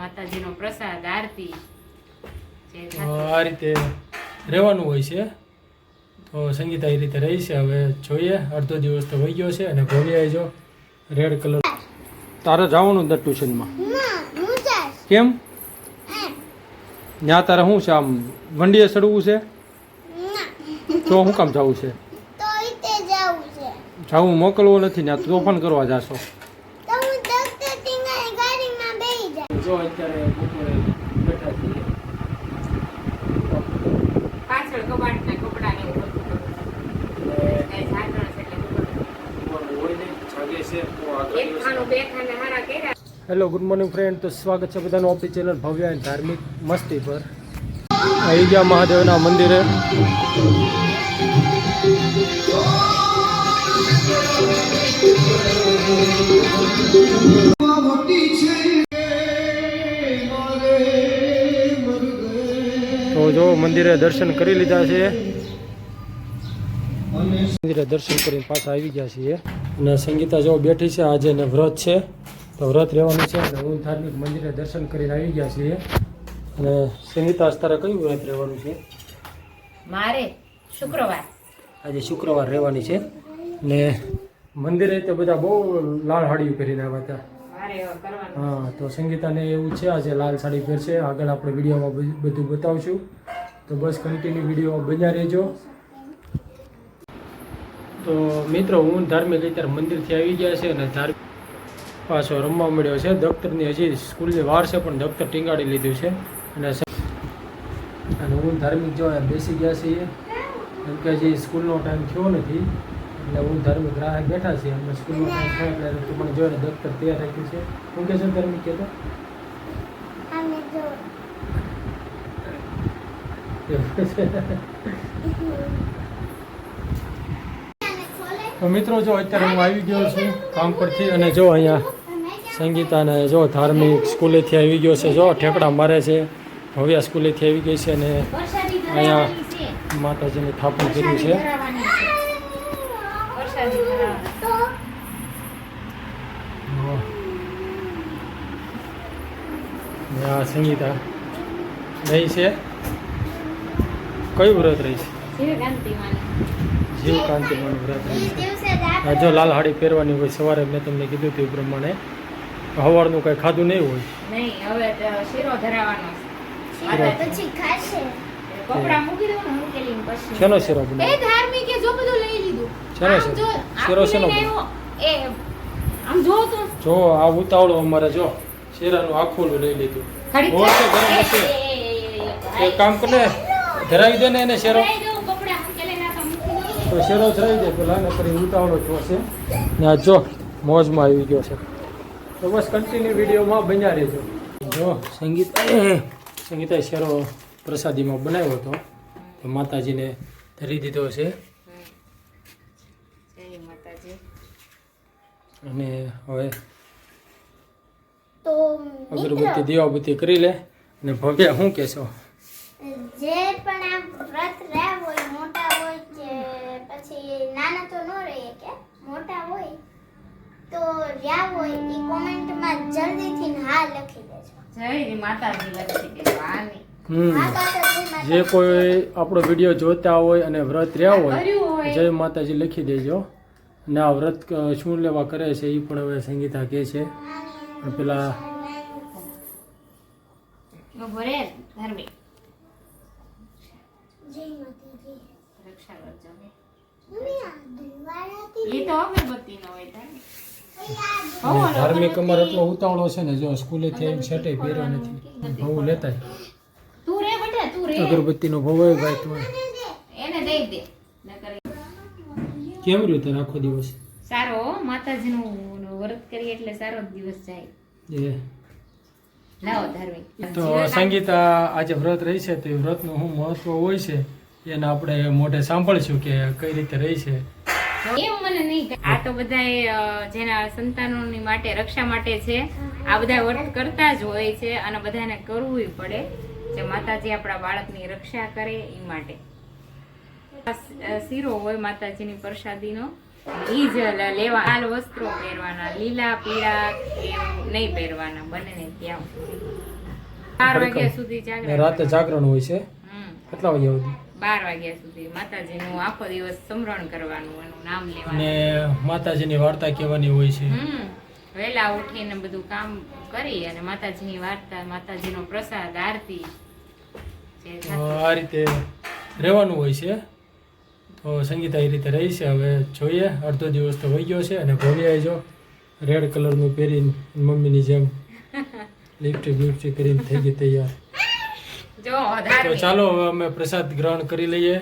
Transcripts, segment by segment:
માતાજીનો પ્રસાદ આરતી આ રીતે રહેવાનું હોય છે. તો સંગીતા એ રીતે રહી છે. હવે જોઈએ, અડધો દિવસ તો વહી ગયો છે. અને ભવ્યાએ જો રેડ કલર. તારે જવાનું દર ટ્યુશનમાં કેમ? ત્યાં તારે શું છે, આમ વંડીએ ચડવું છે? તો શું કામ જવું છે? જવું મોકલવો નથી ને, તોફાન કરવા જાશો? જો અત્યારે બપોરે બેઠા છીએ. પાછળ કબાટના કપડા ને હેલો, ગુડ મોર્નિંગ ફ્રેન્ડ. તો સ્વાગત છે બધાનું આપણી ચેનલ ભવ્ય અને ધાર્મિક મસ્તી પર. આવી ગયા મહાદેવના મંદિરે. તો જો મંદિરે દર્શન કરી લીધા છે. મંદિરે દર્શન કરીને પાછા આવી ગયા છીએ. અને સંગીતા જો બેઠી છે. આજે ને વ્રત છે, તો વ્રત રહેવાનું છે. અને હું ધાર્મિક મંદિરે દર્શન કરીને આવી ગયા છીએ. અને સંગીતા તારે કયું વ્રત રહેવાનું છે? મારે શુક્રવાર, આજે શુક્રવાર રહેવાની છે. ને મંદિરે તો બધા બહુ લાલ સાડીઓ પહેરીને આવ્યા હતા. હા, તો સંગીતાને એવું છે આજે લાલ સાડી પહેરશે. આગળ આપણે વિડીયોમાં બધું બતાવશું. તો બસ કન્ટિન્યુ વિડીયો બન્યા રહેજો. તો મિત્રો, હું ધાર્મિક અત્યારે મંદિરથી આવી ગયા છે. અને ધાર્મિક પાછો રમવા મળ્યો છે. દફતરની હજી સ્કૂલની વાર છે, પણ દફતર ટીંગાડી લીધું છે. અને હું ધાર્મિક જો બેસી ગયા છીએ, કેમ કે હજી સ્કૂલનો ટાઈમ થયો નથી. એટલે હું ધાર્મિક રાહ બેઠા છીએ. અમે સ્કૂલનો ટાઈમ થાય એટલે તું મને જોઈને દફતર તૈયાર રાખ્યું છે. શું કહે છે ધાર્મિક? કહેતો તો મિત્રો, જો અત્યારે હું આવી ગયો છું કામ પરથી. અને જો અહીંયા સંગીતાને જો ધાર્મિક સ્કૂલેથી આવી ગયો છે. જો ઠેકડા મારે છે. ભવ્યા સ્કૂલેથી આવી ગઈ છે. અને અહીંયા માતાજીને થાપણ કર્યું છે. આ સંગીતા રહી છે. કયું વ્રત રહી છે? જીવકાંતિમાનું વ્રત રહી છે. જો લાલ હાડી પહેરવાની હોય. સવારે મેં તમને કીધું હતું એ પ્રમાણે સવારનું કંઈ ખાધું નહીં હોય. શેનો શીરો બનાવ્યો? શેરો શેનો? જો આ ઉતાવળો અમારે જો શેરાનું આખોલું લઈ લીધું. એક કામ કરે, ધરાવી દે ને એને શેરો. તો શેરો ધરાવી દે પેલા ને ફરી ઉતાવળો જોશે. ને આ જો મોજમાં આવી ગયો છે. તો બસ કન્ટિન્યુ વિડીયોમાં બન્યા રહેજો. જો સંગીતાએ શેરો પ્રસાદીમાં બનાવ્યો હતો, તો માતાજીને ધરી દીધો છે. અને હવે અગરબત્તી દીવાબત્તી કરી લે. અને ભવ્યા શું કહેશો? જે પણ આ વ્રત રહ્યા હોય, મોટા હોય કે પછી નાના તો ન રહે કે મોટા હોય તો રહ્યા હોય, એ કોમેન્ટમાં જલ્દીથી હા લખી દેજો. જય માતાજી લખી દેજો. જે કોઈ આપણો વિડીયો જોતા હોય અને વ્રત રહ્યા હોય, જય માતાજી લખી દેજો. અને આ વ્રત શું લેવા કરે છે એ પણ હવે સંગીતા કહે છે. પેલા ધાર્મિક અમારે એટલો ઉતાવળો છે ને, જો સ્કૂલેથી આવીને શર્ટે પહેર્યો નથી. ભવું લેતા અગરબત્તીનો ભવો ભાઈ તું કેમ રહ્યું તારે આખો દિવસ? સારો, માતાજીનું વ્રત કરીએ એટલે સારો દિવસ જાય. લાવો ધાર્મિક. તો સંગીતા આજે વ્રત રહી છે, તો વ્રતનું શું મહત્વ હોય છે એને આપણે મોઢે સાંભળીશું કે કઈ રીતે રહી છે. એમ મને નહીં, આ તો બધા જેના સંતાનોની માટે રક્ષા માટે છે. આ બધા વ્રત કરતા જ હોય છે અને બધાને કરવું પડે, જે માતાજી આપણા બાળકની રક્ષા કરે એ માટે. શીરો હોય માતાજીની પ્રસાદીનો, ઈ જ લેવા. લાલ વસ્ત્રો પહેરવાના, લીલા પીળા નહીં પહેરવાના, બંનેને ત્યાં 4 વાગ્યા સુધી ને જાગરણ રાતે જાગરણ હોય છે હમ. કેટલા વાગ્યા સુધી 12 વાગ્યા સુધી માતાજીનું આખો દિવસ સ્મરણ કરવાનું, એનું નામ લેવાનું. ને માતાજીની વાર્તા કહેવાની હોય છે વહેલા ઉઠીને બધું કામ કરી અને માતાજીની વાર્તા, માતાજીનો પ્રસાદ, આરતી જે તો આ રીતે રહેવાનું હોય છે. તો સંગીતા એ રીતે રહી છે. હવે જોઈએ, અડધો દિવસ તો વહી ગયો છે અને ભવ્યાએ જો રેડ કલરનું પહેરીને મમ્મીની જેમ લિપસ્ટિક કરીને થઈ ગઈ તૈયાર. જો તો ધાર્મિક. ચાલો હવે અમે પ્રસાદ ગ્રહણ કરી લઈએ.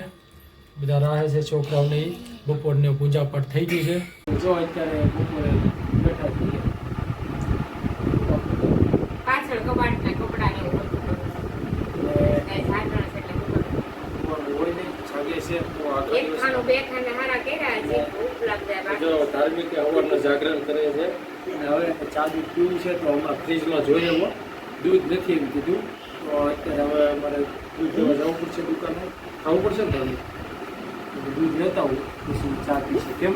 બધા રાહે છે છોકરાઓને ઈ. બપોરને પૂજા પાઠ થઈ ગયું છે. જો અત્યારે બપોરે બેઠા છીએ. પાછળ કબાટના કપડાને એવું બધું કરું છું. કાંઈ જાગરણ છે એટલે ખબર નથી. હોય નહીં, જાગે છે તો આગળ એક ખાનું બે ખાને હારા કર્યા છે, ભૂખ લાગે જો ધાર્મિક અવારનું જાગરણ કરે છે. અને હવે ચા દૂધ પીવું છે તો હમણાં ફ્રીજમાં જોઈ લેવો. દૂધ નથી એમ કીધું. તો અત્યારે હવે અમારે દૂધ લેવા જવું પડશે દુકાને. ખાવું પડશે ને ધાર્મિક દૂધ લેતા આવું પછી ચા પીશે. કેમ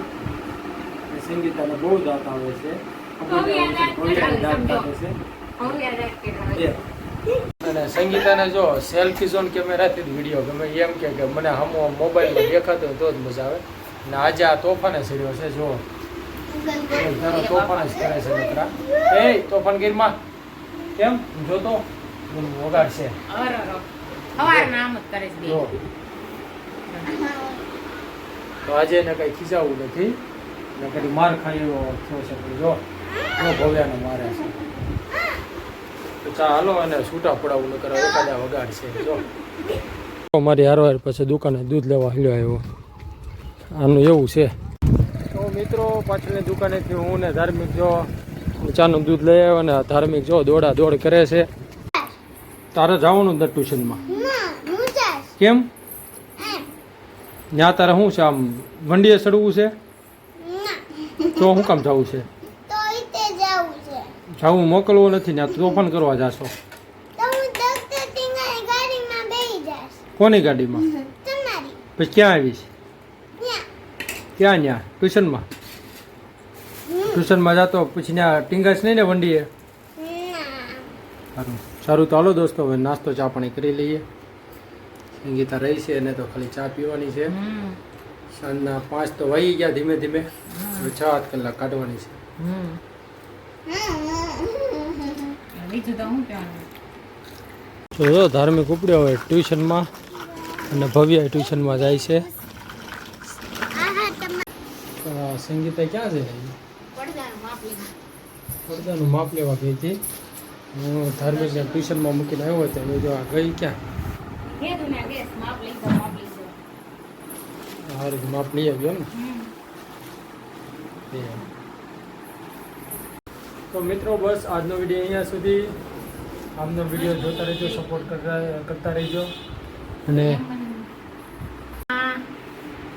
અને સંગીતાને બહુ દાંત આવે છે. ભવ્યાને દાંત કાઢે છે. હું યાદ રાખી એ. અને સંગીતાને જો સેલ્ફી ઝોન કેમેરાથી જ વિડીયો ગમે. એમ કે મને હમો મોબાઈલમાં દેખાતો હોય તો જ મજા આવે. અને આજે આ તોફાને ચડ્યો છે. જો તોફાન જ કરે છે નકરા. એ તોફાનગીરમાં કેમ જોતો વગાડશે. સવારના આમ જ કરે છે જો બે. તો આજે એને કઈ ખીજાવું નથી ને કદી માર ખાઈ એવો થયો છે. જો ભવ્યાને મારે છે. તો ચા હાલો અને છૂટા પડાવું નકર હવે કાલે વગાડશે. જો મારી હારવાર પછી દુકાને દૂધ લેવા હલ્યો આવ્યો. આનું એવું છે. તો મિત્રો પાછળની દુકાનેથી હું ને ધાર્મિક જો ચાનું દૂધ લઈ આવ્યો અને ધાર્મિક જો દોડા દોડ કરે છે. તારે જવાનું જ નથી ટ્યુશનમાં. કેમ ત્યાં તારે શું છે? આમ વંડીએ ચડવું છે તો શું કામ જવું છે? જવું મોકલવું નથી ને તોફાન કરવા જાશો. કોની ગાડીમાં? પછી ક્યાં આવીશ? ક્યાં ત્યાં ટ્યુશનમાં? ટ્યુશનમાં જાતો પછી ત્યાં ટીંગાશ નહીં ને વંડીએ? સારું સારું તો હાલો દોસ્તો, હવે નાસ્તો ચા પાણી કરી લઈએ. સંગીતા રહી છે એને તો ખાલી ચા પીવાની છે. સાંજના 5 તો વાગી ગયા ધીમે ધીમે. હવે 6 કલાક કાઢવાની છે. બીજું તો હું કહેવાનું. તો જો ધાર્મિક ઉપડ્યો હોય ટ્યુશનમાં અને ભવ્ય ટ્યુશનમાં જાય છે. સંગીતા ક્યાં છે? પડદાનું માપ લેવા ગઈ હતી. હું ધાર્મિકને ટ્યુશનમાં મૂકીને આવ્યો હતો. જો આ ગઈ ક્યાં? સારું માપ લઈ આવ્યો ને. તો મિત્રો બસ આજનો વિડીયો અહીંયા સુધી. આમનો વિડીયો જોતા રહેજો, સપોર્ટ કરતા રહેજો. અને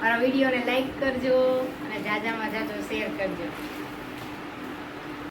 મારા વિડીયોને લાઈક કરજો અને જાજામાં જાજો શેર કરજો.